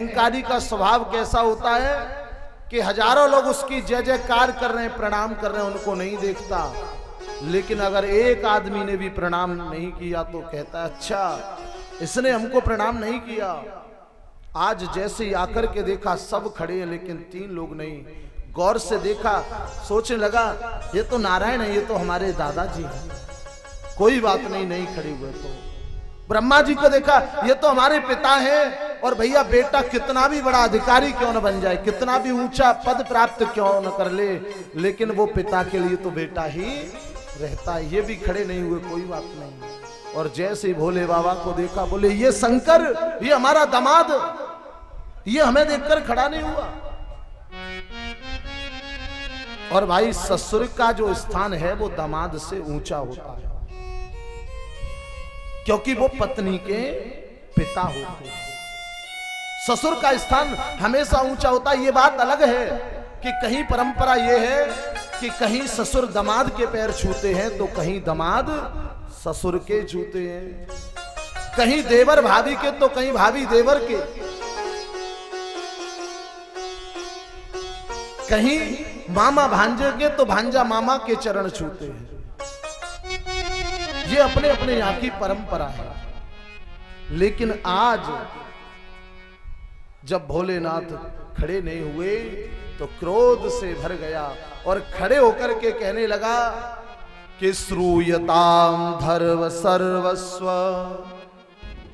अहंकारी का स्वभाव कैसा होता है कि हजारों लोग उसकी जय जयकार कर रहे हैं, प्रणाम कर रहे हैं, उनको नहीं देखता। लेकिन अगर एक आदमी ने भी प्रणाम नहीं किया तो कहता अच्छा इसने हमको प्रणाम नहीं किया। आज जैसे ही आकर के देखा सब खड़े हैं लेकिन 3 लोग नहीं। गौर से देखा, सोचने लगा ये तो नारायण है, ये तो हमारे दादाजी हैं। कोई बात नहीं, नहीं खड़े हुए तो ब्रह्मा जी को देखा, ये तो हमारे पिता हैं। और भैया बेटा कितना भी बड़ा अधिकारी क्यों न बन जाए, कितना भी ऊंचा पद प्राप्त क्यों न कर ले, लेकिन वो पिता के लिए तो बेटा ही रहता है। ये भी खड़े नहीं हुए, कोई बात नहीं। और जैसे ही भोले बाबा को देखा, बोले ये शंकर, ये हमारा दामाद, ये हमें देखकर खड़ा नहीं हुआ। और भाई ससुर का जो स्थान है वो दामाद से ऊंचा होता है, क्योंकि वो पत्नी के पिता होते हैं। ससुर का स्थान हमेशा ऊंचा होता है। ये बात अलग है कि कहीं परंपरा ये है कि कहीं ससुर दामाद के पैर छूते हैं तो कहीं दामाद ससुर के छूते हैं, कहीं देवर भाभी के तो कहीं भाभी देवर के, कहीं मामा भांजे के तो भांजा मामा के चरण छूते हैं। ये अपने अपने यहाँ की परंपरा है। लेकिन आज जब भोलेनाथ खड़े नहीं हुए तो क्रोध से भर गया और खड़े होकर के कहने लगा कि श्रूयताम धर्म सर्वस्व।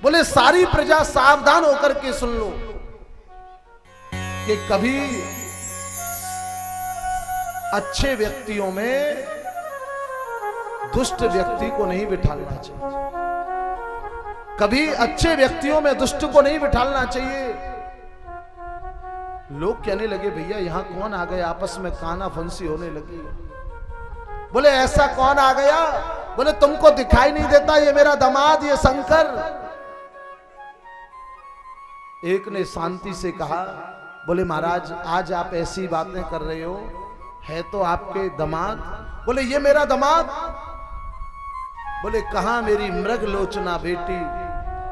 बोले सारी प्रजा सावधान होकर के सुन लो कि कभी अच्छे व्यक्तियों में दुष्ट व्यक्ति को नहीं बिठाना चाहिए, कभी अच्छे व्यक्तियों में दुष्ट को नहीं बिठाना चाहिए। लोग कहने लगे भैया यहां कौन आ गया, आपस में काना फंसी होने लगी। बोले ऐसा कौन आ गया? बोले तुमको दिखाई नहीं देता, ये मेरा दामाद, ये शंकर। एक ने शांति से कहा, बोले महाराज आज आप ऐसी बातें कर रहे हो, है तो आपके दामाद। बोले ये मेरा दामाद। बोले कहां मेरी मृग लोचना बेटी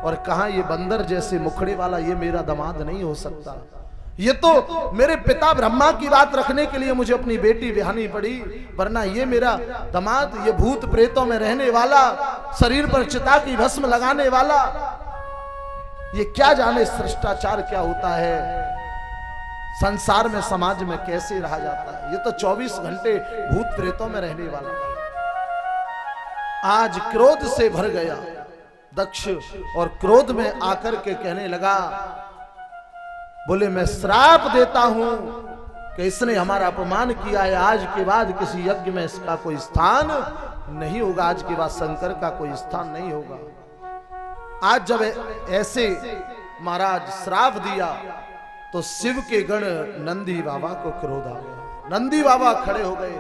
और कहां ये बंदर जैसे मुखड़े वाला, ये मेरा दामाद नहीं हो सकता। ये तो मेरे पिता ब्रह्मा की बात रखने के लिए मुझे अपनी बेटी ब्याहनी पड़ी, वरना ये मेरा दामाद, ये भूत प्रेतों में रहने वाला, शरीर पर चिता की भस्म लगाने वाला, ये क्या जाने भ्रष्टाचार क्या होता है, संसार में समाज में कैसे रहा जाता है। ये तो 24 घंटे भूत प्रेतों में रहने वाला। आज क्रोध से भर गया दक्ष और क्रोध में आकर के कहने लगा, बोले मैं श्राप देता हूं कि इसने हमारा अपमान किया है, आज के बाद किसी यज्ञ में इसका कोई स्थान नहीं होगा, आज के बाद शंकर का कोई स्थान नहीं होगा। आज जब ऐसे महाराज श्राप दिया तो शिव के गण नंदी बाबा को क्रोध आ गया। नंदी बाबा खड़े हो गए,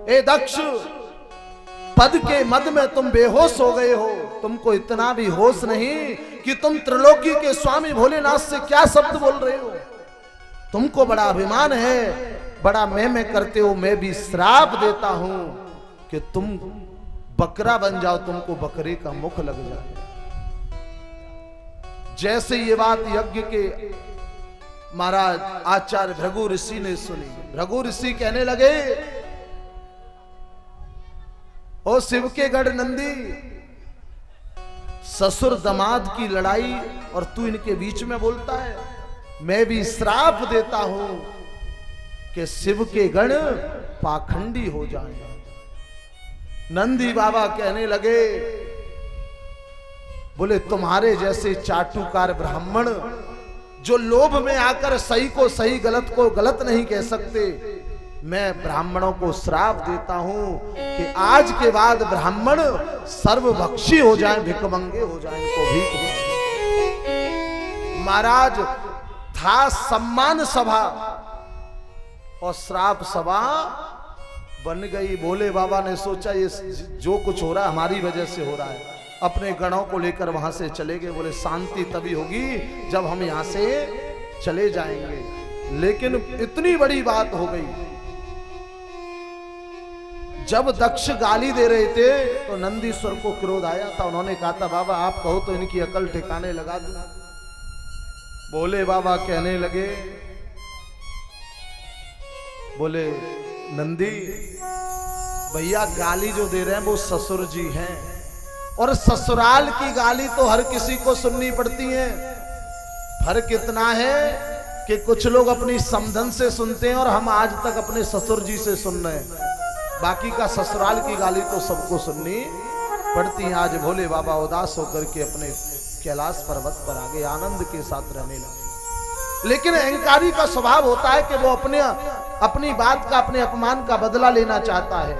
ए दक्ष पद के मद में तुम बेहोश हो गए हो, तुमको इतना भी होश नहीं कि तुम त्रिलोकी के स्वामी भोलेनाथ से क्या शब्द बोल रहे हो। तुमको बड़ा अभिमान है, बड़ा मैं करते हो। मैं भी श्राप देता हूं कि तुम बकरा बन जाओ, तुमको बकरे का मुख लग जाए। जैसे ये बात यज्ञ के महाराज आचार्य भृगु ऋषि ने सुनी, भृगु ऋषि कहने लगे, ओ शिव के गढ़ नंदी, ससुर दामाद की लड़ाई और तू इनके बीच में बोलता है। मैं भी श्राप देता हूं कि शिव के गण पाखंडी हो जाए। नंदी बाबा कहने लगे, बोले तुम्हारे जैसे चाटुकार ब्राह्मण जो लोभ में आकर सही को सही गलत को गलत नहीं कह सकते, मैं ब्राह्मणों को श्राप देता हूं कि आज के बाद ब्राह्मण सर्वभक्षी हो जाएं, भिखमंगे हो जाएं, इनको भीख दो। महाराज था सम्मान सभा और श्राप सभा बन गई। भोले बाबा ने सोचा ये जो कुछ हो रहा है हमारी वजह से हो रहा है। अपने गणों को लेकर वहां से चले गए। बोले शांति तभी होगी जब हम यहां से चले जाएंगे। लेकिन इतनी बड़ी बात हो गई, जब दक्ष गाली दे रहे थे तो नंदीश्वर को क्रोध आया था। उन्होंने कहा था बाबा आप कहो तो इनकी अकल ठिकाने लगा दो। भोले बाबा कहने लगे, बोले नंदी भैया गाली जो दे रहे हैं वो ससुर जी हैं, और ससुराल की गाली तो हर किसी को सुननी पड़ती है। फर्क इतना है कि कुछ लोग अपनी समधन से सुनते हैं और हम आज तक अपने ससुर जी से सुन रहे हैं, बाकी का ससुराल की गाली तो सबको सुननी पड़ती है। आज भोले बाबा उदास होकर के अपने कैलाश पर्वत पर आगे आनंद के साथ रहने लगे। लेकिन अहंकारी का स्वभाव होता है कि वो अपनी बात का, अपने अपमान का बदला लेना चाहता है।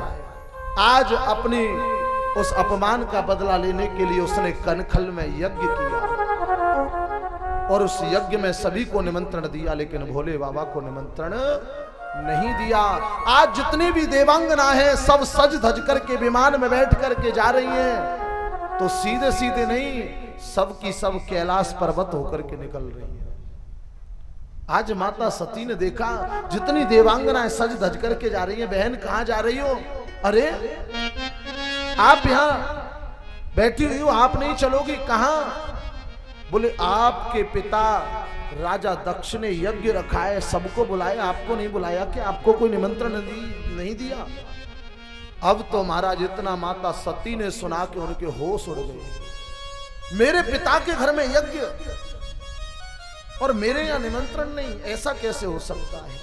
आज अपनी उस अपमान का बदला लेने के लिए उसने कनखल में यज्ञ किया और उस यज्ञ में सभी को निमंत्रण दिया, लेकिन भोले बाबा को निमंत्रण नहीं दिया। आज जितनी भी देवांगना है सब सज धज करके विमान में बैठ करके जा रही हैं, तो सीधे सीधे नहीं, सब की सब कैलाश पर्वत होकर के निकल रही है। आज माता सती ने देखा जितनी देवांगनाएं सज धज करके जा रही हैं, बहन कहां जा रही हो? अरे आप यहां बैठी हुई हो, आप नहीं चलोगी? कहां? बोले आपके पिता राजा दक्ष ने यज्ञ रखा है, सबको बुलाया, आपको नहीं बुलाया? कि आपको कोई निमंत्रण नहीं दिया? अब तो महाराज इतना माता सती ने सुना कि उनके होश उड़ गए। मेरे पिता के घर में यज्ञ और मेरे यहां निमंत्रण नहीं, ऐसा कैसे हो सकता है?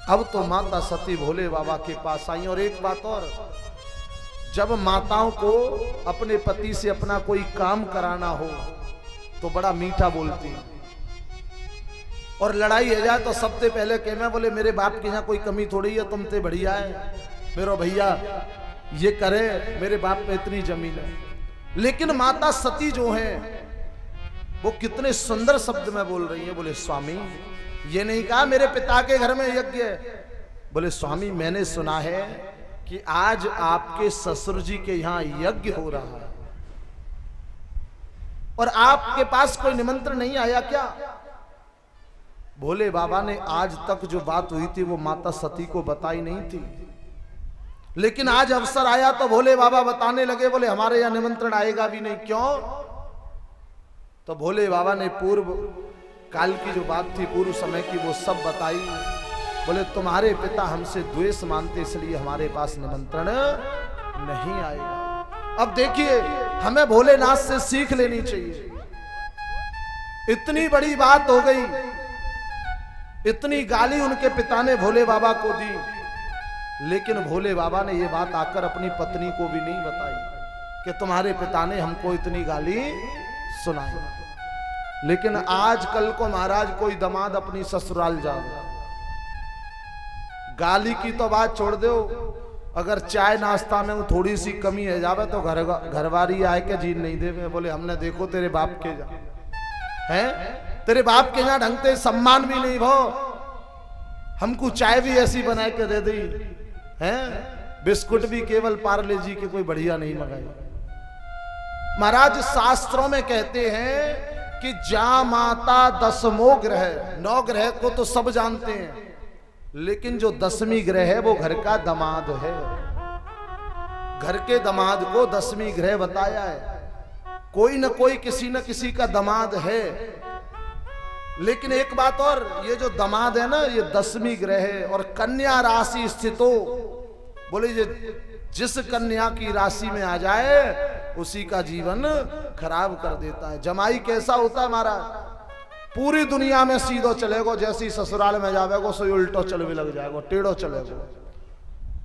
अब तो माता सती भोले बाबा के पास आई। और एक बात और, जब माताओं को अपने पति से अपना कोई काम कराना हो तो बड़ा मीठा बोलती हैं, और लड़ाई हो जाए तो सबसे पहले कहना, बोले मेरे बाप के यहाँ कोई कमी थोड़ी है, तुम ते बढ़िया है, मेरा भैया ये करे, मेरे बाप पे इतनी जमीन है। लेकिन माता सती जो है वो कितने सुंदर शब्द में बोल रही है। बोले स्वामी, ये नहीं कहा मेरे पिता के घर में यज्ञ है, बोले स्वामी मैंने सुना है कि आज आपके ससुर जी के यहां यज्ञ हो रहा है और आपके पास कोई निमंत्रण नहीं आया क्या? भोले बाबा ने आज तक जो बात हुई थी वो माता सती को बताई नहीं थी, लेकिन आज अवसर आया तो भोले बाबा बताने लगे। बोले हमारे यहां निमंत्रण आएगा भी नहीं। क्यों? तो भोले बाबा ने पूर्व काल की जो बात थी, पूर्व समय की, वो सब बताई। बोले तुम्हारे पिता हमसे द्वेष मानते, इसलिए हमारे पास निमंत्रण नहीं आएगा। अब देखिए, हमें भोलेनाथ से सीख लेनी चाहिए। इतनी बड़ी बात हो गई, इतनी गाली उनके पिता ने भोले बाबा को दी, लेकिन भोले बाबा ने ये बात आकर अपनी पत्नी को भी नहीं बताई कि तुम्हारे पिता ने हमको इतनी गाली सुनाई। लेकिन आजकल को महाराज कोई दामाद अपनी ससुराल जाओ, गाली की तो बात छोड़ दो, अगर चाय नाश्ता में थोड़ी सी कमी है जावे तो घरवारी आए के जी नहीं दे। बोले हमने देखो तेरे बाप के हैं, तेरे बाप के यहाँ ढंग से सम्मान भी नहीं भो, हमको चाय भी ऐसी बना के दे दी हैं, बिस्कुट भी केवल पार्ले जी के कोई बढ़िया नहीं मंगाई। महाराज शास्त्रों में कहते हैं कि जा माता दसमो ग्रह, 9 ग्रह को तो सब जानते हैं, लेकिन जो 10वीं ग्रह है वो घर का दामाद है। घर के दामाद को 10वीं ग्रह बताया है। कोई न कोई किसी न किसी का दामाद है। लेकिन एक बात और, ये जो दामाद है ना, ये 10वीं ग्रह है और कन्या राशि स्थित हो। बोले ये जिस कन्या की राशि में आ जाए उसी का जीवन खराब कर देता है। जमाई कैसा होता है महाराज? पूरी दुनिया में सीधो चलेगो, जैसी ससुराल में जावेगो सो उल्टो चलवे लग जाएगो, टेढ़ो चलेगो।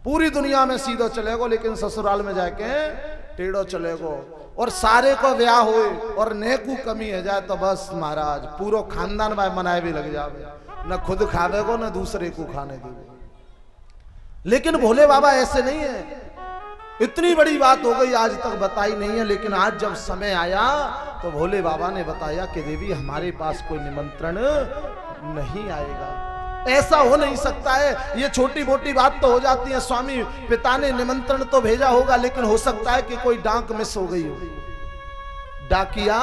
पूरी दुनिया में सीधो चलेगो, लेकिन ससुराल में जाके टेढ़ो चलेगो। और सारे को ब्याह होए और नेकू कमी है जाए तो बस महाराज पूरा खानदान भाई मनाए भी लग जावे, न खुद खावेगो न दूसरे को खाने देगो। लेकिन भोले बाबा ऐसे नहीं है। इतनी बड़ी बात हो गई, आज तक बताई नहीं है, लेकिन आज जब समय आया तो भोले बाबा ने बताया कि देवी हमारे पास कोई निमंत्रण नहीं आएगा। ऐसा हो नहीं सकता है। ये छोटी मोटी बात तो हो जाती है, स्वामी पिता ने निमंत्रण तो भेजा होगा, लेकिन हो सकता है कि कोई डाक मिस हो गई हो, डाकिया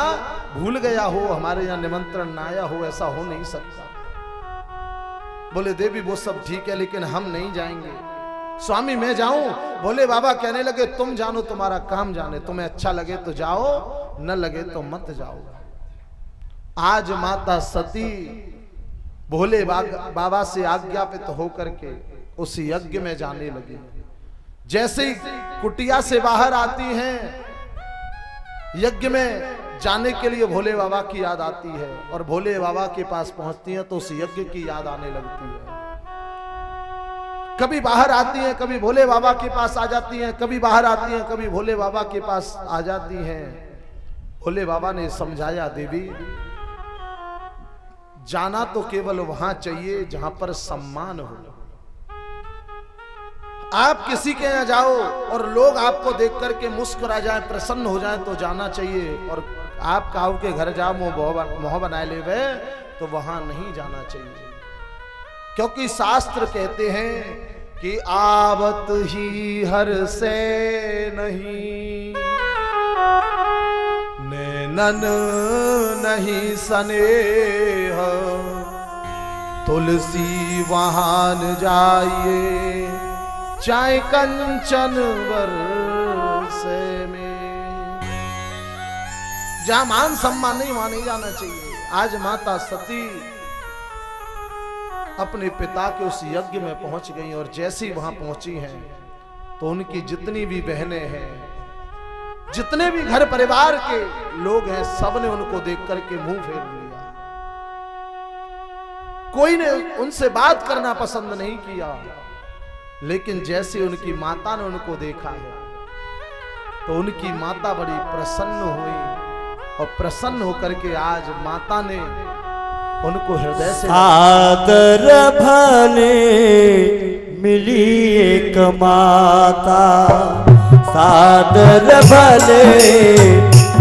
भूल गया हो, हमारे यहाँ निमंत्रण ना आया हो, ऐसा हो नहीं सकता। बोले देवी वो सब ठीक है, लेकिन हम नहीं जाएंगे। स्वामी मैं जाऊं? भोले बाबा कहने लगे तुम जानो, तुम्हारा काम जाने, तुम्हें अच्छा लगे तो जाओ, न लगे तो मत जाओ। आज माता सती भोले बाबा से आज्ञापित होकर के उस यज्ञ में जाने लगी। जैसे ही कुटिया से बाहर आती हैं, यज्ञ में जाने के लिए भोले बाबा की याद आती है और भोले बाबा के पास पहुंचती हैं तो उस यज्ञ की याद आने लगती है। कभी बाहर आती हैं, कभी भोले बाबा के पास आ जाती हैं, कभी बाहर आती हैं, कभी भोले बाबा के पास आ जाती हैं। भोले बाबा ने समझाया, देवी जाना तो केवल वहां चाहिए जहां पर सम्मान हो। आप किसी के यहाँ जाओ और लोग आपको देख करके मुस्कुरा जाए, प्रसन्न हो जाए तो जाना चाहिए, और आप काऊ के घर जाओ मोह बनाए ले वे तो वहां नहीं जाना चाहिए। क्योंकि शास्त्र कहते हैं कि आवत ही हर से नहीं, नैनन नहीं स्नेह, तुलसी वहां न जाइए चाहे कंचन वर्षे में। जहां मान सम्मान नहीं वहां नहीं जाना चाहिए। आज माता सती अपने पिता के उस यज्ञ में पहुंच गई और जैसे ही वहां पहुंची हैं तो उनकी जितनी भी बहनें हैं, जितने भी घर परिवार के लोग हैं, सबने उनको देख करके मुंह फेर लिया। कोई ने उनसे बात करना पसंद नहीं किया। लेकिन जैसे उनकी माता ने उनको देखा है तो उनकी माता बड़ी प्रसन्न हुई और प्रसन्न होकर के आज माता ने उनको हृदय से सादर भले मिली एक माता, सादर भले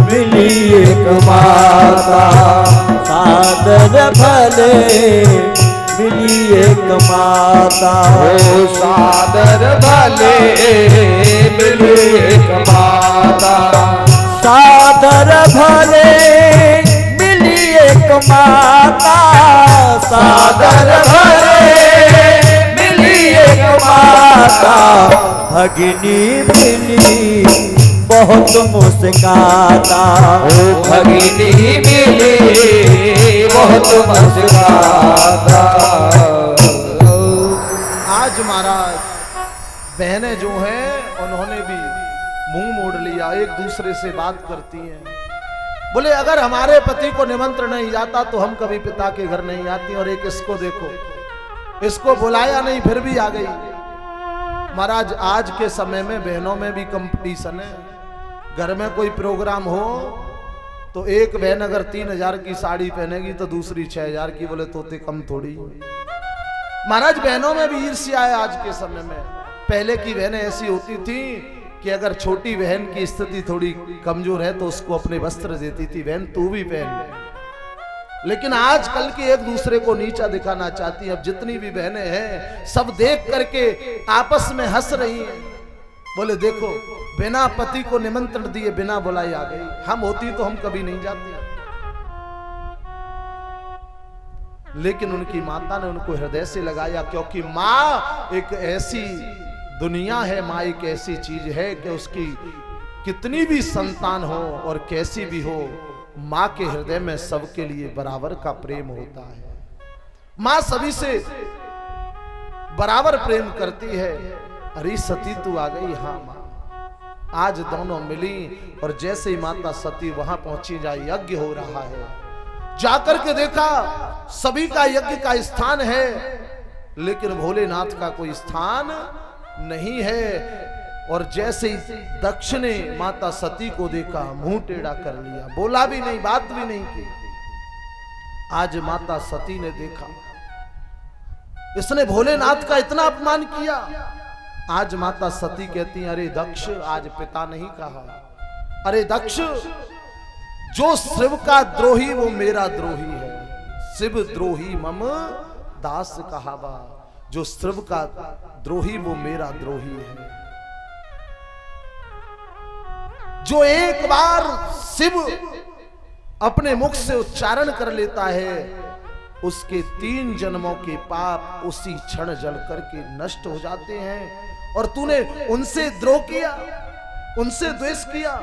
मिली एक माता, सादर भले मिली एक माता, ओ सादर भले मिली एक माता, सादर भले मिली एक माता, सादर भले मिली एक माता, भगिनी मिली बहुत मुस्काता, ओ भगिनी मिली बहुत मुस्काता। आज महाराज बहनें जो हैं उन्होंने भी मुंह मोड़ लिया, एक दूसरे से बात करती हैं। बोले अगर हमारे पति को निमंत्रण नहीं जाता तो हम कभी पिता के घर नहीं आती। और एक इसको देखो, इसको बुलाया नहीं फिर भी आ गई। महाराज आज के समय में बहनों में भी कंपटीशन है। घर में कोई प्रोग्राम हो तो एक बहन अगर 3000 की साड़ी पहनेगी तो दूसरी 6000 की। बोले तोते कम थोड़ी। महाराज बहनों में भी ईर्ष्या है आज के समय में। पहले की बहनें ऐसी होती थी कि अगर छोटी बहन की स्थिति थोड़ी कमजोर है तो उसको अपने वस्त्र देती थी, बहन तू भी पहन ले। लेकिन आजकल की एक दूसरे को नीचा दिखाना चाहती है। अब जितनी भी बहनें हैं सब देख करके आपस में हंस रही हैं। बोले देखो बिना पति को निमंत्रण दिए बिना बुलाई आ गई। हम होती तो हम कभी नहीं जाती। लेकिन उनकी माता ने उनको हृदय से लगाया, क्योंकि माँ एक ऐसी दुनिया है, माँ एक ऐसी चीज है कि उसकी कितनी भी संतान हो और कैसी भी हो, माँ के हृदय में सबके लिए बराबर का प्रेम होता है। माँ सभी से बराबर प्रेम करती है। अरे सती तू आ गई। हाँ माँ। आज दोनों मिली और जैसे ही माता सती वहां पहुंची, जहाँ यज्ञ हो रहा है, जाकर के देखा सभी का यज्ञ का स्थान है लेकिन भोलेनाथ का कोई स्थान नहीं है। और जैसे ही दक्ष ने माता सती को देखा, मुंह टेढ़ा कर लिया, बोला भी नहीं, बात भी नहीं की। आज माता सती ने देखा इसने भोलेनाथ का इतना अपमान किया। आज माता सती कहती है, अरे दक्ष आज पिता नहीं कहा। अरे दक्ष जो शिव का द्रोही वो मेरा द्रोही है। शिव द्रोही मम दास कहावा। जो शिव का द्रोही वो मेरा द्रोही है। जो एक बार शिव अपने मुख से उच्चारण कर लेता है उसके 3 जन्मों के पाप उसी क्षण जल करके नष्ट हो जाते हैं। और तूने उनसे द्रोह किया, उनसे द्वेष किया,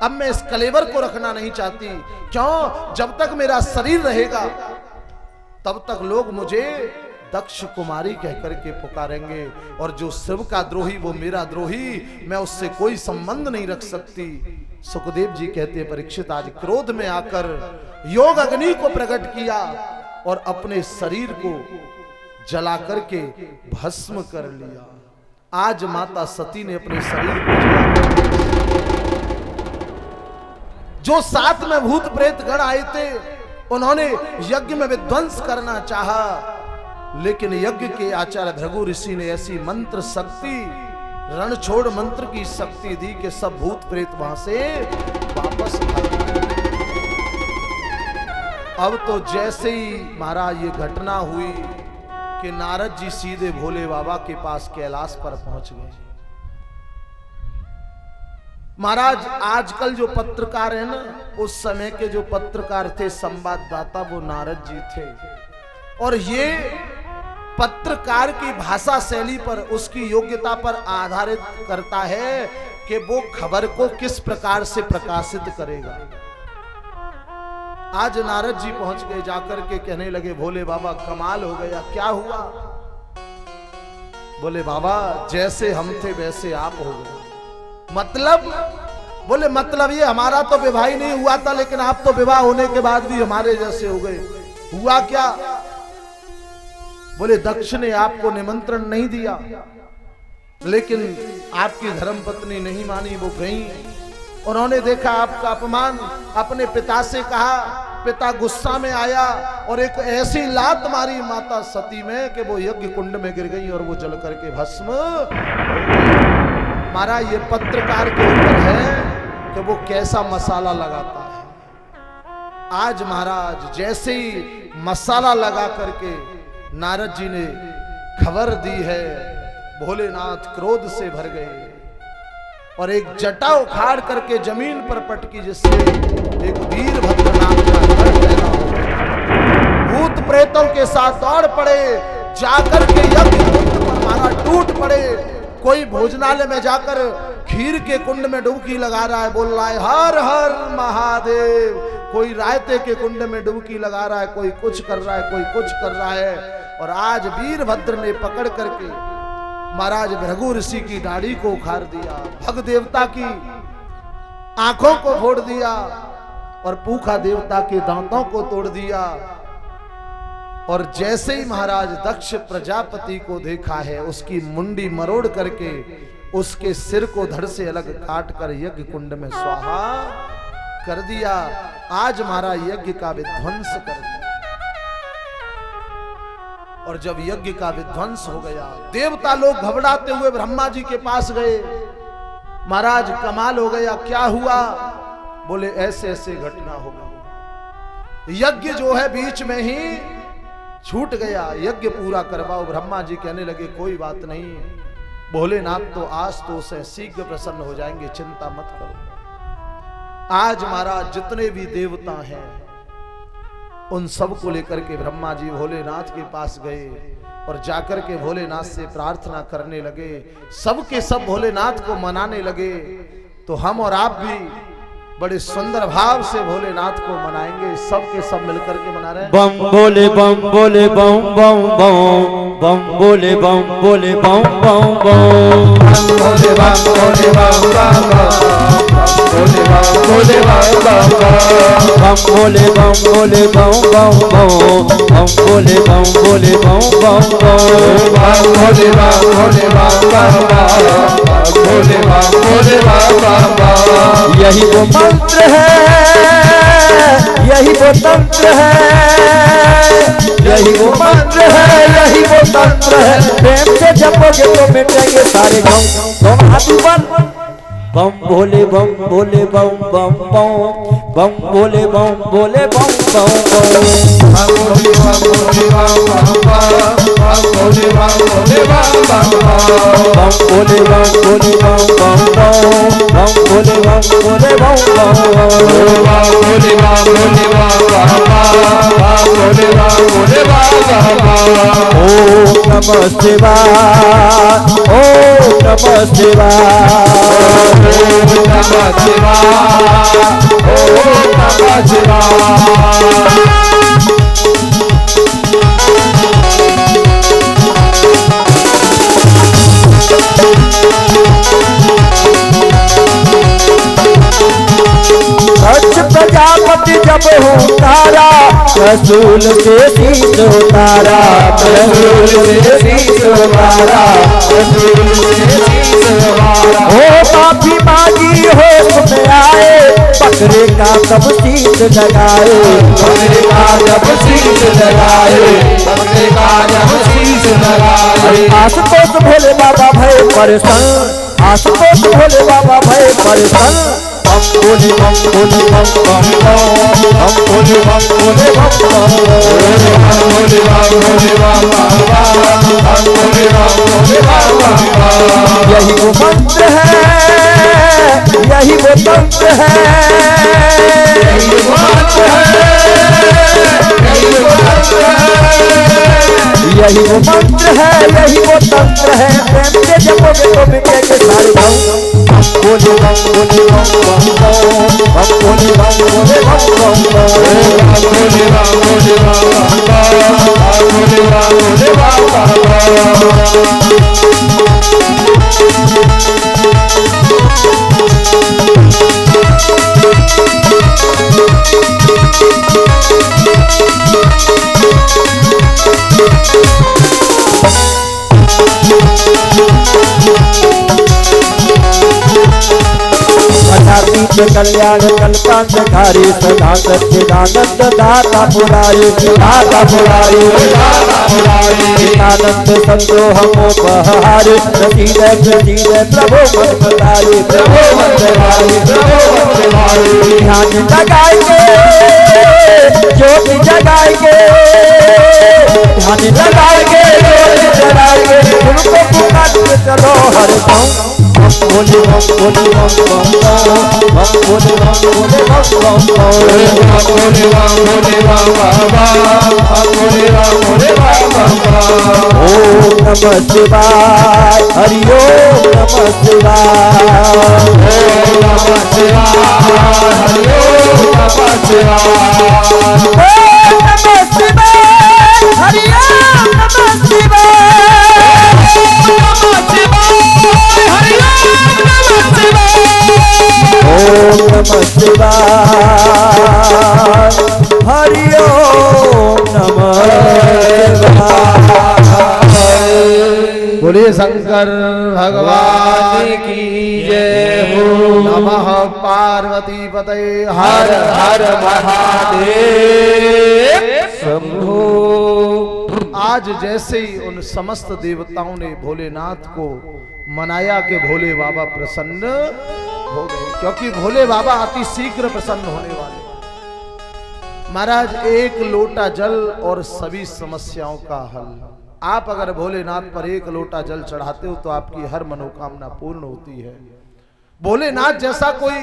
अब मैं इस कलेवर को रखना नहीं चाहती। क्यों? जब तक मेरा शरीर रहेगा तब तक लोग मुझे दक्ष कुमारी कहकर के पुकारेंगे, और जो शिव का द्रोही वो मेरा द्रोही, मैं उससे कोई संबंध नहीं रख सकती। सुखदेव जी कहते हैं परीक्षित आज क्रोध में आकर योग अग्नि को प्रकट किया और अपने शरीर को जला करके भस्म कर लिया। आज माता सती ने अपने शरीर को जला, जो साथ में भूत प्रेत गण आए थे उन्होंने यज्ञ में विध्वंस करना चाहा, लेकिन यज्ञ के आचार्य भृगु ऋषि ने ऐसी मंत्र शक्ति, रणछोड़ मंत्र की शक्ति दी कि सब भूत प्रेत वहां से वापस भाग गए। अब तो जैसे ही महाराज ये घटना हुई कि नारद जी सीधे भोले बाबा के पास कैलाश पर पहुंच गए। महाराज आजकल जो पत्रकार है ना, उस समय के जो पत्रकार थे संवाददाता, वो नारद जी थे। और ये पत्रकार की भाषा शैली पर, उसकी योग्यता पर आधारित करता है कि वो खबर को किस प्रकार से प्रकाशित करेगा। आज नारद जी पहुंच गए, जाकर के कहने लगे भोले बाबा कमाल हो गया, क्या हुआ? बोले बाबा जैसे हम थे वैसे आप हो गए। मतलब? बोले मतलब ये हमारा तो विवाह ही नहीं हुआ था, लेकिन आप तो विवाह होने के बाद भी हमारे जैसे हो गए। हुआ क्या? बोले दक्ष ने आपको निमंत्रण नहीं दिया, लेकिन आपकी धर्मपत्नी नहीं मानी, वो गई। उन्होंने देखा आपका अपमान, अपने पिता से कहा, पिता गुस्सा में आया और एक ऐसी लात मारी माता सती में कि वो यज्ञ कुंड में गिर गई और वो जल करके भस्म। हमारा ये पत्रकार के ऊपर है कि वो कैसा मसाला लगाता है। आज महाराज जैसे ही मसाला लगा करके नारद जी ने खबर दी है, भोलेनाथ क्रोध से भर गए और एक जटा उखाड़ करके जमीन पर पटकी, जिससे एक वीरभद्र नाम का गण पैदा हो। भूत प्रेतों के साथ दौड़ पड़े, जाकर के यज्ञ कुंड पर मारा टूट पड़े। कोई भोजनालय में जाकर खीर के कुंड में डुबकी लगा रहा है, बोल रहा है हर हर महादेव। कोई रायते के कुंड में डुबकी लगा रहा है, कोई कुछ कर रहा है, कोई कुछ कर रहा है। और आज वीरभद्र ने पकड़ करके महाराज भृगु ऋषि की दाढ़ी को उखाड़ दिया, भग देवता की आंखों को फोड़ दिया और पूखा देवता के दांतों को तोड़ दिया। और जैसे ही महाराज दक्ष प्रजापति को देखा है, उसकी मुंडी मरोड़ करके उसके सिर को धड़ से अलग काट कर यज्ञ कुंड में स्वाहा कर दिया। आज महाराज यज्ञ का विध्वंस कर दिया। और जब यज्ञ का विध्वंस हो गया, देवता लोग घबराते हुए ब्रह्मा जी के पास गए। महाराज कमाल हो गया, क्या हुआ? बोले ऐसे ऐसे घटना हो गई, यज्ञ जो है बीच में ही छूट गया, यज्ञ पूरा करवाओ। ब्रह्मा जी कहने लगे कोई बात नहीं, भोलेनाथ तो आज तो से शीघ्र प्रसन्न हो जाएंगे, चिंता मत करो। आज महाराज जितने भी देवता हैं उन सब को लेकर के ब्रह्मा जी भोलेनाथ के पास गए और जाकर के भोलेनाथ से प्रार्थना करने लगे। सब के सब भोलेनाथ को मनाने लगे। तो हम और आप भी बड़े सुंदर भाव से भोलेनाथ को मनाएंगे, सब के सब मिलकर के मना रहे हैं। बम बोले बम बोले बम बम बम, बम बोले बम बोले बम बम बम, बोले बम बोले बम बम बम, बोले बम बोले बम बम बम, बम बोले बम बोले बम बम बम, बम बोले बम बोले बम बम बम, बम बोले बम बोले बम बम बम, बोले बम बोले बम बम बम। यही वो मंत्र है, यही वो तंत्र है, यही वो मंत्र है, यही वो तंत्र है। प्रेम से जपोगे तो मिटेंगे सारे गम। तुम हाथी बन बम भोले बम भोले बम बम बम, बम भोले बम भोले बम बम बम, बम बोले बम बोले बम बम बम, बम बोले बम बोले बम बम बम, बम भोले बम भोले बम बम बम, बम भोले बम भोले बम बम बम, बम बोले बम बोले बम बम बम, बम भोले बाबा ओम नमः शिवाय, ओम नमः शिवाय। ओम नमः शिवाय, ओम नमः शिवाय। दक्ष प्रजापति जब हुंकारा, रसूल से शीश उतारा, रसूल से शीश उतारा, रसूल से शीश उतारा। ओ माफी मांगी होश में आए, बकरे का तब शीश लगाए, बकरे का जब शीश लगाए, बकरे का जब शीश लगाए। आशुतोष भोले बाबा भय परेशान, आशुतोष भोले बाबा भय परेशान। हम भोले बम भोले बम बम बम, हम भोले बम भोले बम बम बम। भोले बाबा, हम भोले बाबा। यही वो मंत्र है, यही वो तंत्र है, यही वो मंत्र है, यही वो तंत्र है, यही वो मंत्र है, यही वो तंत्र है। प्रेम से जपोगे तो मिटेंगे सारे गम। भोले बम भोले बम बम बम, हम भोले बम भोले बम बम बम। भोले बाबा। कल्याण कल्पांतकारी सदा सच्चिदानंद दाता पुरारी, दाता पुरारी, दाता पुरारी। आनंद संतोष मोपहारी, प्रसीद प्रसीद प्रभु मंत्रधारी, प्रभु मंत्रधारी, प्रभु मंत्रधारी। ध्यान लगाएंगे ज्योति जगाएंगे, ध्यान लगाएंगे ज्योति जगाएंगे। तुमको पुकारते चलो हर गाँव। भोले बम भोले बम बम बम, हम भोले बम भोले बम बम बम। भोले बाबा, हम भोले बाबा। ओम नमः शिवाय, हरि ओम नमः शिवाय। ओम नमः शिवाय, हरि ओम नमः शिवाय। ओम नमः शिवाय, हरि ओम नमः शिवाय। ओम नमः शिवाय, हरि ओम नमः शिवाय। बोलिए शंकर भगवान की जय हो। नमः पार्वती पते हर हर महादेव शंभो। आज जैसे ही उन समस्त देवताओं ने भोलेनाथ को मनाया कि भोले बाबा प्रसन्न हो गए, क्योंकि भोले बाबा अति शीघ्र प्रसन्न होने वाले। महाराज एक लोटा जल और सभी समस्याओं का हल। आप अगर भोलेनाथ पर एक लोटा जल चढ़ाते हो तो आपकी हर मनोकामना पूर्ण होती है। भोलेनाथ जैसा कोई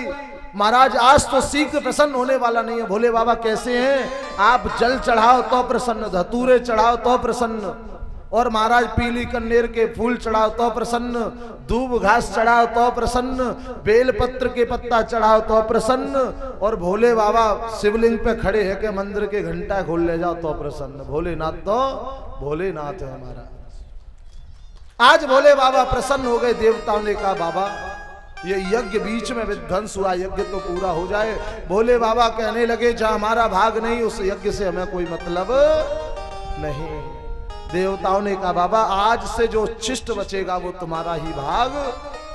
महाराज आज तो शीघ्र प्रसन्न होने वाला नहीं है। भोले बाबा कैसे हैं? आप जल चढ़ाओ तो प्रसन्न, धतूरे चढ़ाओ तो प्रसन्न, और महाराज पीली कन्नेर के फूल चढ़ाओ तो प्रसन्न, दूब घास चढ़ाओ तो प्रसन्न, बेलपत्र के पत्ता चढ़ाओ तो प्रसन्न, और भोले बाबा शिवलिंग पे खड़े हैं कि मंदिर के घंटा खोल ले जाओ तो प्रसन्न। भोलेनाथ तो भोलेनाथ है हमारा। आज भोले बाबा प्रसन्न हो गए। देवताओं ने कहा बाबा ये यज्ञ बीच में विध्वंस हुआ, यज्ञ तो पूरा हो जाए। भोले बाबा कहने लगे जहां हमारा भाग नहीं उस यज्ञ से हमें कोई मतलब नहीं। देवताओं ने कहा बाबा आज से जो शिष्ट बचेगा वो तुम्हारा ही भाग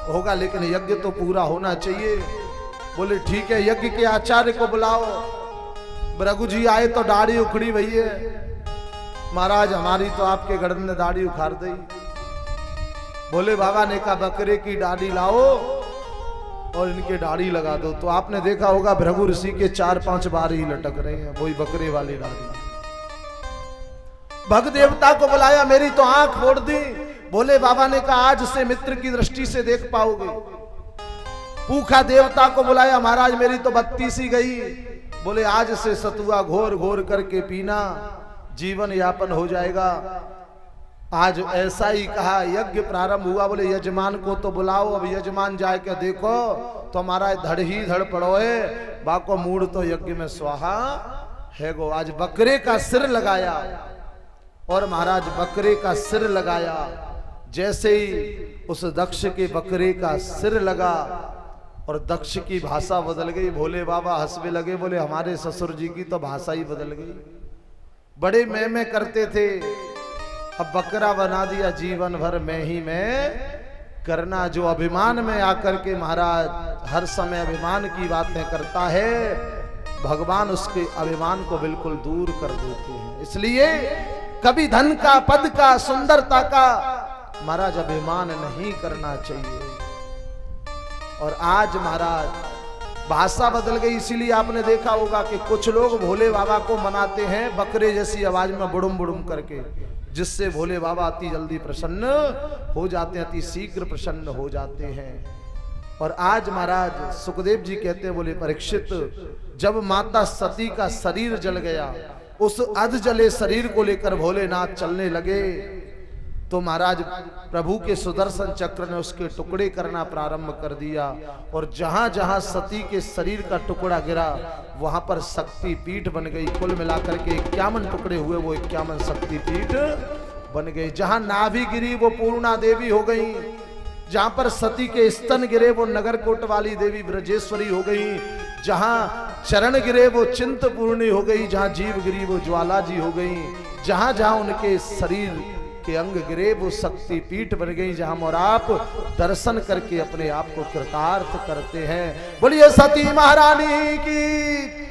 होगा, लेकिन यज्ञ तो पूरा होना चाहिए। बोले ठीक है, यज्ञ के आचार्य को बुलाओ। रघु जी आए तो दाढ़ी उखड़ी भई है। महाराज हमारी तो आपके गर्दन ने दाढ़ी उखाड़ दी। भोले बाबा ने कहा बकरे की दाढ़ी लाओ और इनके दाढ़ी लगा दो। तो आपने देखा होगा भृगु ऋषि के 4-5 बार ही लटक रहे हैं, वही बकरे वाली दाढ़ी। भग देवता को बुलाया, मेरी तो आंख फोड़ दी। भोले बाबा ने कहा आज से मित्र की दृष्टि से देख पाओगे। पूखा देवता को बुलाया, महाराज मेरी तो बत्ती सी गई। बोले आज से सतुआ घोर घोर करके पीना। जीवन यापन हो जाएगा। आज ऐसा ही कहा, यज्ञ प्रारंभ हुआ, बोले यजमान को तो बुलाओ। अब यजमान जाए के देखो तो हमारा धड़ ही धड़ पड़ो है, बाको मूड तो यज्ञ में स्वाहा है गो। आज बकरे का सिर लगाया और महाराज बकरे का सिर लगाया। जैसे ही उस दक्ष के बकरे का सिर लगा और दक्ष की भाषा बदल गई। भोले बाबा हंसने लगे, बोले हमारे ससुर जी की तो भाषा ही बदल गई। बड़े मैं करते थे, अब बकरा बना दिया, जीवन भर मैं ही मैं करना। जो अभिमान में आकर के महाराज हर समय अभिमान की बातें करता है, भगवान उसके अभिमान को बिल्कुल दूर कर देते हैं। इसलिए कभी धन का, पद का, सुंदरता का महाराज अभिमान नहीं करना चाहिए। और आज महाराज भाषा बदल गई। इसीलिए आपने देखा होगा कि कुछ लोग भोले बाबा को मनाते हैं बकरे जैसी आवाज में बुड़ुम बुड़ुम करके, जिससे भोले बाबा अति जल्दी प्रसन्न हो जाते हैं, अति शीघ्र प्रसन्न हो जाते हैं। और आज महाराज सुखदेव जी कहते हैं, बोले परीक्षित, जब माता सती का शरीर जल गया, उस अध जले शरीर को लेकर भोलेनाथ चलने लगे, तो महाराज प्रभु के सुदर्शन चक्र ने उसके टुकड़े करना प्रारंभ कर दिया। और जहां जहां सती के शरीर का टुकड़ा गिरा, वहां पर शक्ति पीठ बन गई। कुल मिलाकर के 51 टुकड़े हुए, वो 51 शक्ति पीठ बन गई। जहां नाभि गिरी वो पूर्णा देवी हो गई, जहां पर सती के स्तन गिरे वो नगरकोट वाली देवी ब्रजेश्वरी हो गई, जहां चरण गिरे वो चिंतपूर्णी हो गई, जहां जीव गिरी वो ज्वाला जी हो गई, जहां जहां उनके शरीर के अंग गिरे वो शक्ति पीठ बन गई, जहां और आप दर्शन करके अपने आप को कृतार्थ करते हैं। बोलिए सती महारानी की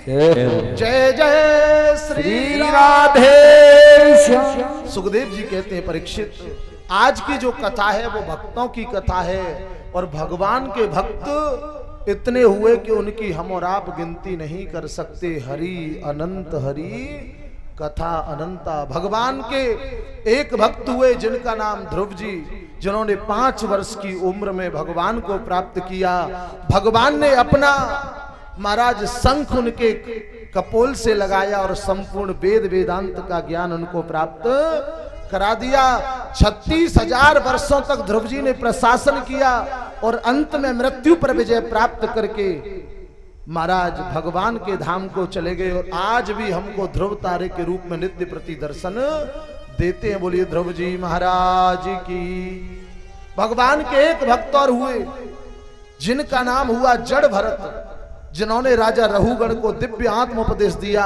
जय जय श्री राधे। सुखदेव जी कहते हैं, परीक्षित, आज की जो कथा है वो भक्तों की कथा है, और भगवान के भक्त इतने हुए कि उनकी हम और आप गिनती नहीं कर सकते। हरि अनंत, हरि कथा अनंता। भगवान के एक भक्त हुए जिनका नाम ध्रुव जी, जिन्होंने 5 वर्ष की उम्र में भगवान को प्राप्त किया। भगवान ने अपना महाराज शंख उनके कपोल से लगाया और संपूर्ण वेद वेदांत का ज्ञान उनको प्राप्त करा दिया। 36,000 वर्षों तक ध्रुव जी ने प्रशासन किया और अंत में मृत्यु पर विजय प्राप्त करके महाराज भगवान के धाम को चले गए। और आज भी हमको ध्रुव तारे के रूप में नित्य प्रति दर्शन देते हैं। बोलिए ध्रुव जी महाराज की। भगवान के एक भक्त और हुए जिनका नाम हुआ जड़ भरत, जिन्होंने राजा रहुगण को दिव्य आत्म उपदेश दिया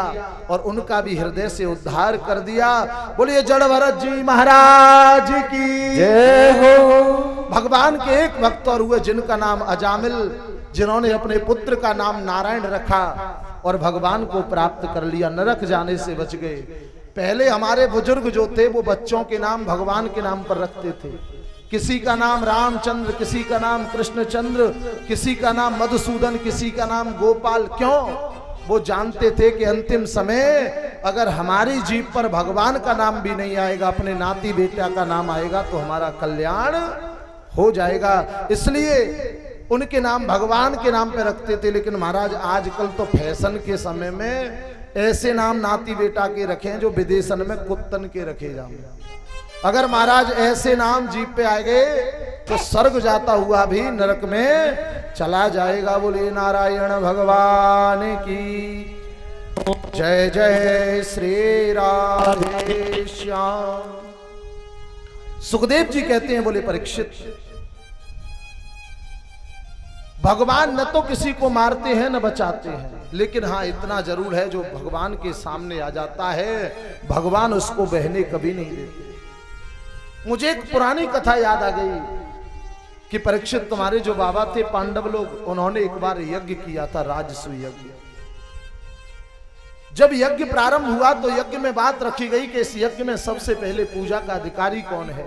और उनका भी हृदय से उद्धार कर दिया। बोलिए जड़ भरत जी महाराज की जय हो। भगवान के एक भक्त और हुए जिनका नाम अजामिल, जिन्होंने अपने पुत्र का नाम नारायण रखा और भगवान को प्राप्त कर लिया, नरक जाने से बच गए। पहले हमारे बुजुर्ग जो थे वो बच्चों के नाम भगवान के नाम पर रखते थे। किसी का नाम रामचंद्र, किसी का नाम कृष्णचंद्र, किसी का नाम मधुसूदन, किसी का नाम गोपाल। क्यों? वो जानते थे कि अंतिम समय अगर हमारी जीभ पर भगवान का नाम भी नहीं आएगा, अपने नाती बेटा का नाम आएगा तो हमारा कल्याण हो जाएगा। इसलिए उनके नाम भगवान के नाम पे रखते थे। लेकिन महाराज आजकल तो फैशन के समय में ऐसे नाम नाती बेटा के रखे जो विदेशन में कुत्तन के रखे जाए। अगर महाराज ऐसे नाम जीप पे आ गए तो स्वर्ग जाता हुआ भी नरक में चला जाएगा। बोलिए नारायण भगवान की जय जय श्री राधे श्याम। सुखदेव जी कहते हैं, बोले परीक्षित, भगवान न तो किसी को मारते हैं न बचाते हैं, लेकिन हाँ इतना जरूर है, जो भगवान के सामने आ जाता है भगवान उसको बहने कभी नहीं देते। मुझे एक पुरानी कथा याद आ गई कि परीक्षित, तुम्हारे जो बाबा थे पांडव लोग, उन्होंने एक बार यज्ञ किया था, राजस्व यज्ञ। जब यज्ञ प्रारंभ हुआ तो यज्ञ में बात रखी गई कि इस यज्ञ में सबसे पहले पूजा का अधिकारी कौन है।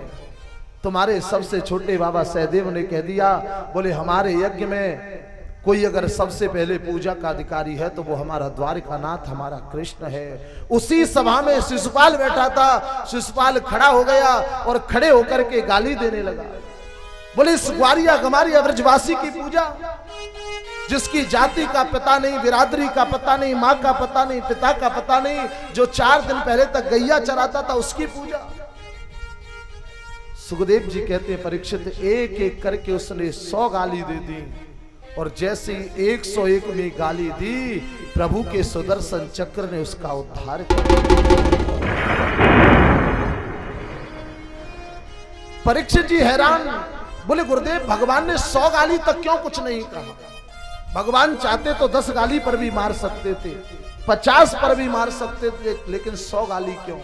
तुम्हारे सबसे छोटे बाबा सहदेव ने कह दिया, बोले हमारे यज्ञ में कोई अगर सबसे पहले पूजा का अधिकारी है तो वो हमारा द्वारकानाथ, हमारा कृष्ण है। उसी सभा में शिशुपाल बैठा था। शिशुपाल खड़ा हो गया और खड़े होकर के गाली देने लगा। बोले इस ग्वारिया गमारिया ब्रजवासी की पूजा जिसकी जाति का पता नहीं, बिरादरी का पता नहीं, माँ का पता नहीं, पिता का पता नहीं, जो 4 दिन पहले तक गैया चराता था उसकी पूजा। सुखदेव जी कहते हैं परीक्षित एक एक करके उसने 100 गाली दे दी, और जैसे ही 101 में गाली दी प्रभु के सुदर्शन चक्र ने उसका उद्धार किया। परीक्षित जी हैरान, बोले गुरुदेव भगवान ने 100 गाली तक क्यों कुछ नहीं कहा? भगवान चाहते तो 10 गाली पर भी मार सकते थे, 50 पर भी मार सकते थे, लेकिन 100 गाली क्यों?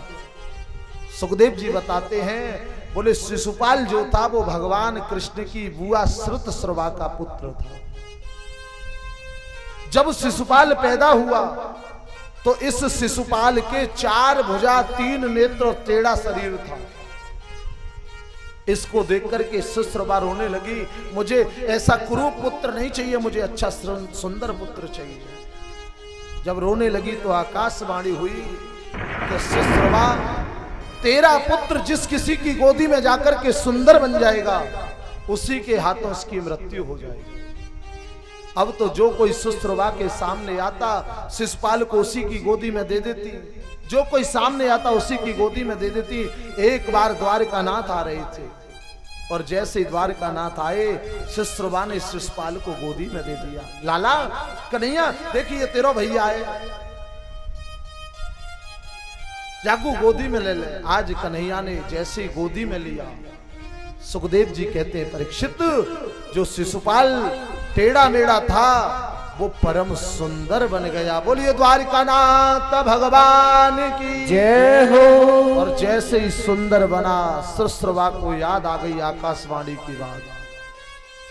सुखदेव जी बताते हैं, बोले शिशुपाल जो था वो भगवान कृष्ण की बुआ श्रुतस्रवा का पुत्र था। जब शिशुपाल पैदा हुआ तो इस शिशुपाल के 4 भुजा, 3 नेत्र और टेढ़ा शरीर था। इसको देख करके सुश्रवा रोने लगी, मुझे ऐसा कुरूप पुत्र नहीं चाहिए, मुझे अच्छा सुंदर पुत्र चाहिए। जब रोने लगी तो आकाशवाणी हुई कि सुश्रवा, तेरा पुत्र जिस किसी की गोदी में जाकर के सुंदर बन जाएगा उसी के हाथों उसकी मृत्यु हो जाएगी। अब तो जो कोई सुश्रवा के सामने आता शिशुपाल को उसी की गोदी में दे देती, जो कोई सामने आता उसी की गोदी में दे देती। एक बार द्वारकानाथ आ रहे थे और जैसे ही द्वारकानाथ आए सुश्रवा ने शिशुपाल को गोदी में दे दिया। लाला कन्हैया देखिए तेरा भैया है, जागू गोदी में ले ले। आज कन्हैया ने जैसे गोदी में लिया, सुखदेव जी कहते हैं परीक्षित जो शिशुपाल टेढ़ा मेढ़ा था वो परम सुंदर बन गया। बोलिए द्वारकानाथ भगवान की जय हो। और जैसे ही सुंदर बना सुश्रवा को याद आ गई आकाशवाणी की बात,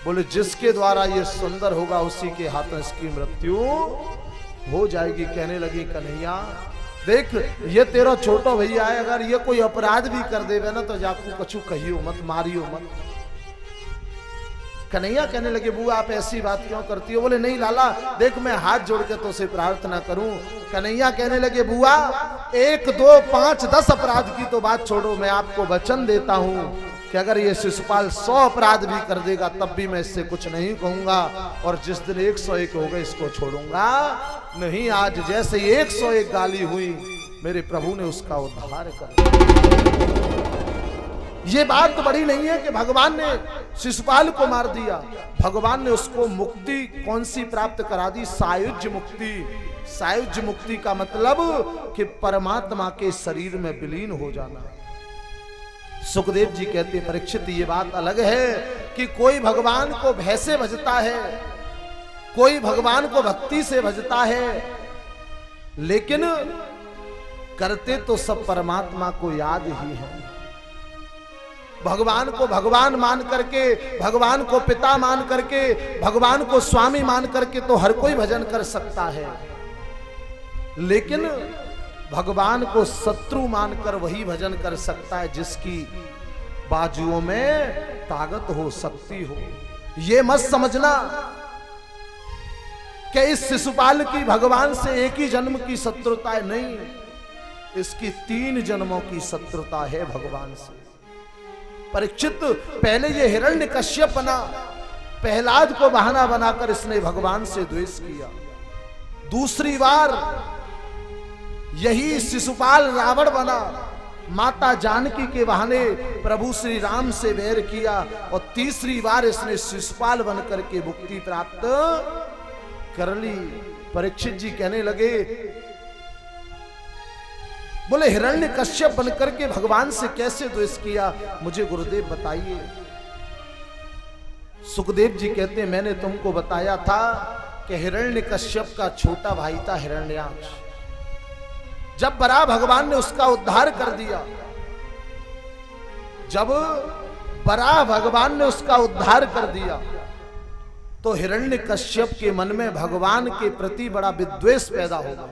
बोले जिसके द्वारा ये सुंदर होगा उसी के हाथों इसकी मृत्यु हो जाएगी। कहने लगी कन्हैया देख ये तेरा छोटो भैया है, अगर ये कोई अपराध भी कर देवे ना तो जाकू कछु कहियो मत, मारियो मत। कन्हैया कहने लगे बुआ आप ऐसी बात क्यों करती हो? बोले नहीं लाला देख मैं हाथ जोड़ के तो से प्रार्थना करूं। कन्हैया कहने लगे बुआ 1 2 5 10 अपराध की तो बात छोड़ो, मैं आपको वचन देता हूं कि अगर ये शिशुपाल 100 अपराध भी कर देगा तब भी मैं इससे कुछ नहीं कहूंगा, और जिस दिन 101 हो गए इसको छोड़ूंगा नहीं। आज जैसे 101 गाली हुई मेरे प्रभु ने उसका उद्धार कर दिया। ये बात बड़ी नहीं है कि भगवान ने शिशुपाल को मार दिया, भगवान ने उसको मुक्ति कौन सी प्राप्त करा दी? सायुज्य मुक्ति। सायुज्य मुक्ति का मतलब कि परमात्मा के शरीर में विलीन हो जाना। सुखदेव जी कहते हैं परीक्षित ये बात अलग है कि कोई भगवान को भय से भजता है, कोई भगवान को भक्ति से भजता है, लेकिन करते तो सब परमात्मा को याद ही है। भगवान को भगवान मान करके, भगवान को पिता मान करके, भगवान को स्वामी मान करके तो हर कोई भजन कर सकता है, लेकिन भगवान को शत्रु मानकर वही भजन कर सकता है जिसकी बाजुओं में ताकत हो, शक्ति हो। ये मत समझना कि इस शिशुपाल की भगवान से एक ही जन्म की शत्रुता है, नहीं, इसकी 3 जन्मों की शत्रुता है भगवान से। परीक्षित पहले ये हिरण्यकश्यप बना, प्रहलाद को बहाना बनाकर इसने भगवान से द्वेष किया। दूसरी बार यही शिशुपाल रावण बना, माता जानकी के बहाने प्रभु श्री राम से वैर किया, और तीसरी बार इसने शिशुपाल बन करके मुक्ति प्राप्त कर ली। परीक्षित जी कहने लगे बोले हिरण्यकश्यप बनकर के भगवान से कैसे द्वेष किया, मुझे गुरुदेव बताइए। सुखदेव जी कहते हैं मैंने तुमको बताया था कि हिरण्यकश्यप का छोटा भाई था हिरण्याक्ष। जब बराह भगवान ने उसका उद्धार कर दिया, जब बराह भगवान ने उसका उद्धार कर दिया तो हिरण्यकश्यप के मन में भगवान के प्रति बड़ा विद्वेष पैदा हो गया।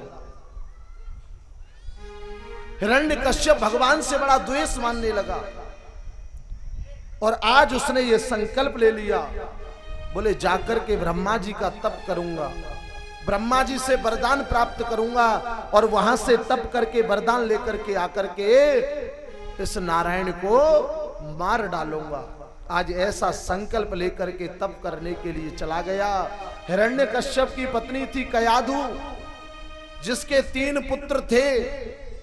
हिरण्यकश्यप भगवान से बड़ा द्वेष मानने लगा, और आज उसने ये संकल्प ले लिया, बोले जाकर के ब्रह्मा जी का तप करूंगा, ब्रह्मा जी से वरदान प्राप्त करूंगा, और वहां से तप करके वरदान लेकर के आकर के इस नारायण को मार डालूंगा। आज ऐसा संकल्प लेकर के तप करने के लिए चला गया। हिरण्यकश्यप की पत्नी थी कयाधु, जिसके 3 पुत्र थे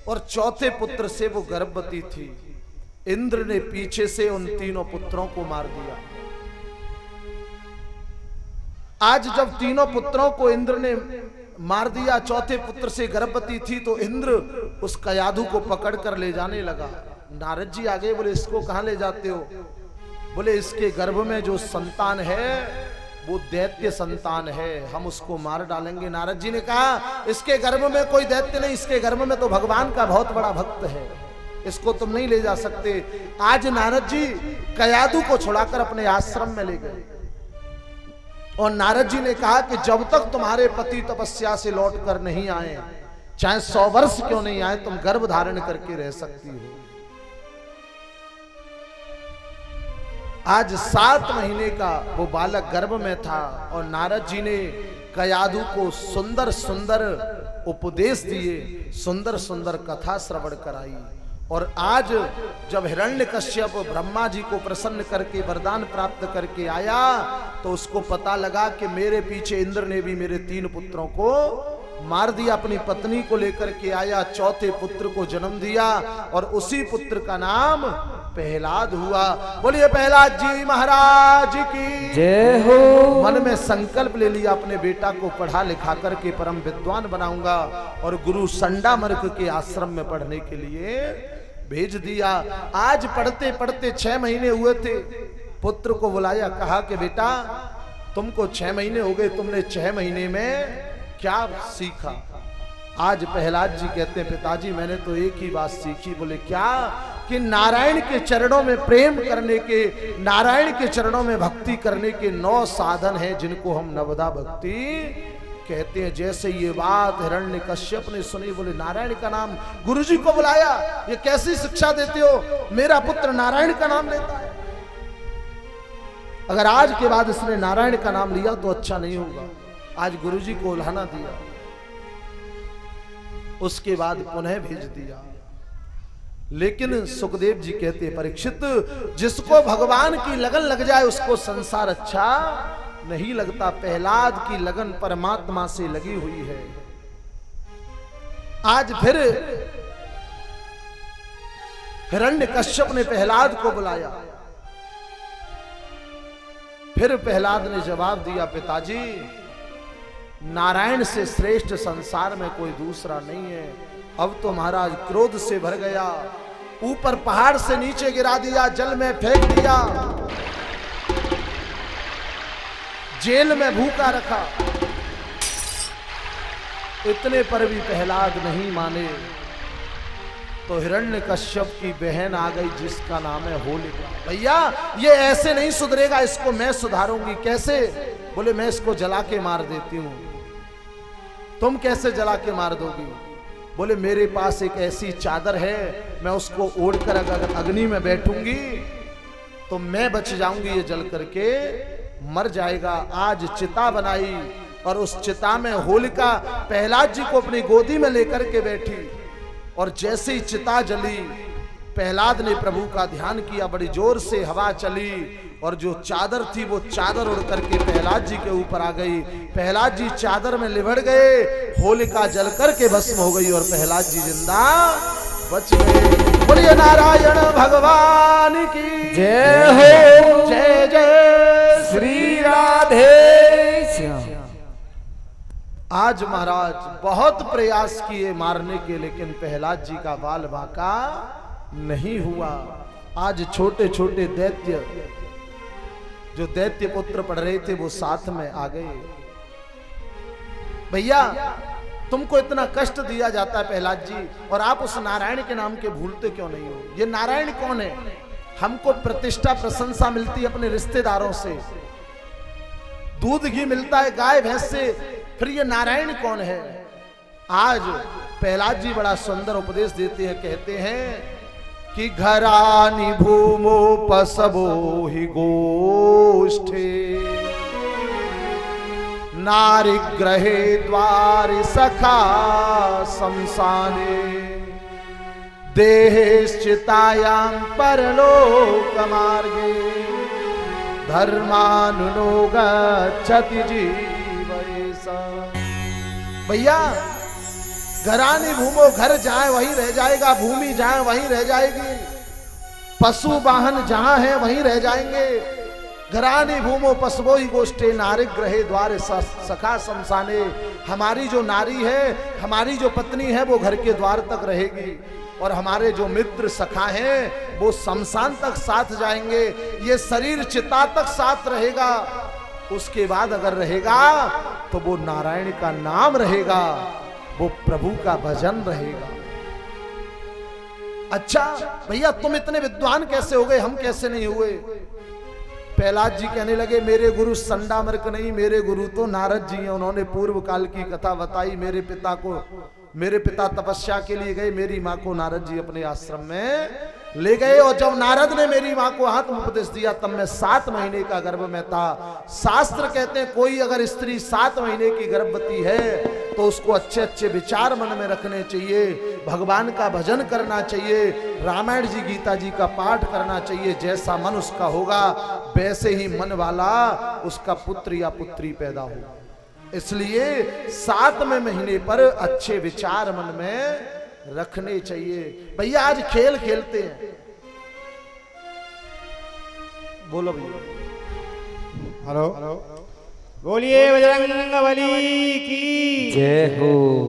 और चौथे पुत्र से वो गर्भवती थी। इंद्र ने पीछे से उन तीनों पुत्रों को मार दिया। आज जब तीनों पुत्रों को इंद्र ने मार दिया, चौथे पुत्र से गर्भवती थी, तो इंद्र उस कयाधु को पकड़ कर ले जाने लगा। नारद जी आगे बोले, इसको कहां ले जाते हो? बोले, इसके गर्भ में जो संतान है वो दैत्य संतान है, हम उसको मार डालेंगे। नारद जी ने कहा, इसके गर्भ में कोई दैत्य नहीं, इसके गर्भ में तो भगवान का बहुत बड़ा भक्त है, इसको तुम नहीं ले जा सकते। आज नारद जी कयाधु को छुड़ाकर अपने आश्रम में ले गए और नारद जी ने कहा कि जब तक तुम्हारे पति तपस्या से लौट कर नहीं आए, चाहे 100 वर्ष क्यों नहीं आए, तुम गर्भ धारण करके रह सकती हो। आज 7 महीने का वो बालक गर्भ में था और नारद जी ने कयाधु को सुंदर सुंदर उपदेश दिए, सुंदर सुंदर कथा श्रवण कराई। और आज जब हिरण्यकश्यप ब्रह्मा जी को प्रसन्न करके वरदान प्राप्त करके आया, तो उसको पता लगा कि मेरे पीछे इंद्र ने भी मेरे 3 पुत्रों को मार दिया। अपनी पत्नी को लेकर के आया, चौथे पुत्र को जन्म दिया और उसी पुत्र का नाम प्रहलाद हुआ। बोलिए प्रहलाद जी महाराज की जय हो। मन में संकल्प ले लिया, अपने बेटा को पढ़ा लिखा करके परम विद्वान बनाऊंगा और गुरु संडामर्क के आश्रम में पढ़ने के लिए भेज दिया। आज पढ़ते पढ़ते 6 महीने हुए थे, पुत्र को बुलाया, कहा कि बेटा तुमको 6 महीने हो गए, तुमने 6 महीने में क्या सीखा? आज प्रहलाद जी कहते हैं, पिताजी मैंने तो एक ही बात सीखी। बोले क्या? कि नारायण के चरणों में प्रेम करने के, नारायण के चरणों में भक्ति करने के 9 साधन हैं, जिनको हम नवदा भक्ति कहते हैं। जैसे ये बात हिरण्यकश्यप ने सुनी, बोले नारायण का नाम, गुरुजी को बुलाया, ये कैसी शिक्षा देते हो, मेरा पुत्र नारायण का नाम लेता है। अगर आज के बाद इसने नारायण का नाम लिया तो अच्छा नहीं होगा। आज गुरुजी को उल्हाना दिया, उसके बाद पुनः भेज दिया। लेकिन सुखदेव जी कहते, परीक्षित जिसको भगवान की लगन लग जाए उसको संसार अच्छा नहीं लगता। प्रहलाद की लगन परमात्मा से लगी हुई है। आज फिर हिरण्यकश्यप ने प्रहलाद को बुलाया। फिर प्रहलाद ने जवाब दिया, पिताजी नारायण से श्रेष्ठ संसार में कोई दूसरा नहीं है। अब तो महाराज क्रोध से भर गया, ऊपर पहाड़ से नीचे गिरा दिया, जल में फेंक दिया, जेल में भूखा रखा। इतने पर भी प्रहलाद नहीं माने तो हिरण्यकश्यप की बहन आ गई, जिसका नाम है होलिका। भैया ये ऐसे नहीं सुधरेगा, इसको मैं सुधारूंगी। कैसे? बोले मैं इसको जला के मार देती हूं। तुम कैसे जला के मार दोगी? बोले मेरे पास एक ऐसी चादर है, मैं उसको ओढ़कर अगर अग्नि में बैठूंगी तो मैं बच जाऊंगी, ये जल करके मर जाएगा। आज चिता बनाई और उस चिता में होलिका प्रहलाद जी को अपनी गोदी में लेकर के बैठी और जैसे ही चिता जली, प्रहलाद ने प्रभु का ध्यान किया, बड़ी जोर से हवा चली और जो चादर थी वो चादर उड़ करके प्रहलाद जी के ऊपर आ गई। प्रहलाद जी चादर में लिबड़ गए, होलिका जल करके भस्म हो गई और प्रहलाद जी जिंदा बच गए। बोलिए नारायण भगवान की जय हो। जय जय श्री राधे श्याम। आज महाराज बहुत प्रयास किए मारने के, लेकिन प्रहलाद जी का बाल बांका नहीं हुआ। आज छोटे छोटे दैत्य, जो दैत्य पुत्र पढ़ रहे थे, वो साथ में आ गए। भैया तुमको इतना कष्ट दिया जाता है प्रहलाद जी, और आप उस नारायण के नाम के भूलते क्यों नहीं हो? ये नारायण कौन है? हमको प्रतिष्ठा प्रशंसा मिलती है अपने रिश्तेदारों से, दूध घी मिलता है गाय भैंस से, फिर ये नारायण कौन है? आज प्रहलाद जी बड़ा सुंदर उपदेश देते हैं, कहते हैं कि घरानी भूमोपसबो हि गोष्ठे नारिग्रहे द्वारि सखा शमशाने देहेश्चितायां परलोक मार्गे धर्मानुनो गच्छति जीवैसा। भैया घरानी भूमो, घर जाए वहीं रह जाएगा, भूमि जाए वहीं रह जाएगी, पशु वाहन जहां है वहीं रह जाएंगे। घरानी भूमो पशवो ही गोष्ठे नारिग्रहे द्वारे सखा शमशाने। हमारी जो नारी है, हमारी जो पत्नी है, वो घर के द्वार तक रहेगी और हमारे जो मित्र सखा हैं वो शमशान तक साथ जाएंगे। ये शरीर चिता तक साथ रहेगा, उसके बाद अगर रहेगा तो वो नारायण का नाम रहेगा, वो प्रभु का भजन रहेगा। अच्छा भैया तुम इतने विद्वान कैसे हो गए, हम कैसे नहीं हुए? प्रहलाद जी कहने लगे मेरे गुरु संडामर्क नहीं, मेरे गुरु तो नारद जी हैं। उन्होंने पूर्व काल की कथा बताई। मेरे पिता तपस्या के लिए गए, मेरी माँ को नारद जी अपने आश्रम में ले गए और जब नारद ने मेरी माँ को आत्म उपदेश दिया तब मैं 7 महीने का गर्भ में था। शास्त्र कहते हैं कोई अगर स्त्री 7 महीने की गर्भवती है तो उसको अच्छे अच्छे विचार मन में रखने चाहिए, भगवान का भजन करना चाहिए, रामायण जी गीता जी का पाठ करना चाहिए। जैसा मन उसका होगा वैसे ही मन वाला उसका पुत्र या पुत्री पैदा होगा। इसलिए 7वें महीने पर अच्छे विचार मन में रखने चाहिए। भैया आज खेल खेलते हैं, बोलो भैया। हेलो, बोलिए बजरंग बली की जय हो।